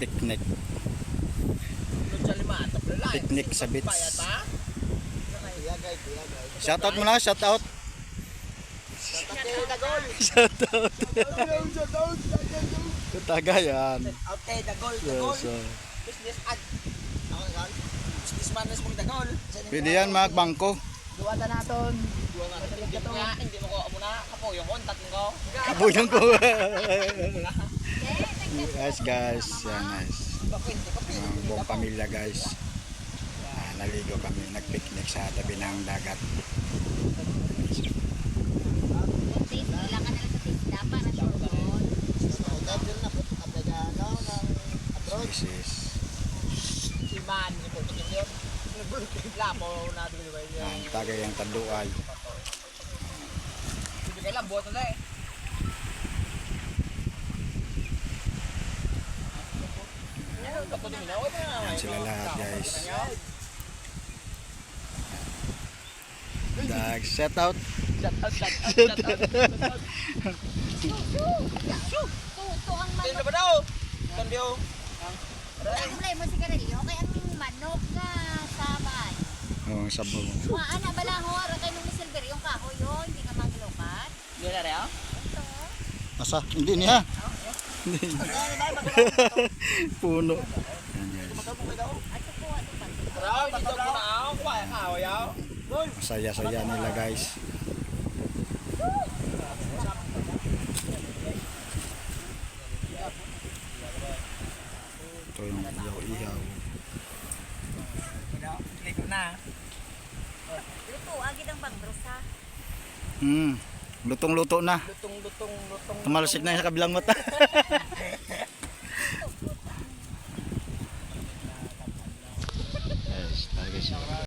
Picnic. Picnic sa beach. Shoutout mo na, shoutout. Shoutout. Tagayan. Okay, dagol, Yes, business ad. Businessman na sa mga dagol. pwede yan magbangko. Duwata naton. Hindi mo ko muna kapo yung kontak ko. Kabuyong ko. Guys, yan guys. Buong pamilya guys. Naligo kami, nagpicnic sa tabi ng dagat. This is Siman, ipuputin yun. Lapo na dito ba yun? ang tagay ang Tanduay. Hindi kailan buhat na eh. Yan sila lahat guys. Dag, set out. Sino ba daw? Kandiyo. Ang ulay mo si Karelio, kaya ang manok na sabay. Oh, sabo. Maana bala ho, ara kay nung silver yung kahoy yun, hindi ka maglukat. Yun na rin ah? Ito. Asa? Hindi niya. Hindi. Puno. Yan guys. Ato po, ato pa. Pero dito ko na ako, kumain ka ako yaw. Masaya-saya nila guys. Ito yung ihaw-ihaw. Likod na. Luto, agad ang bangdros ha. Lutong-luto na. Lutong. Tumalsik na yung sa kabilang mata. Yes, talaga siya.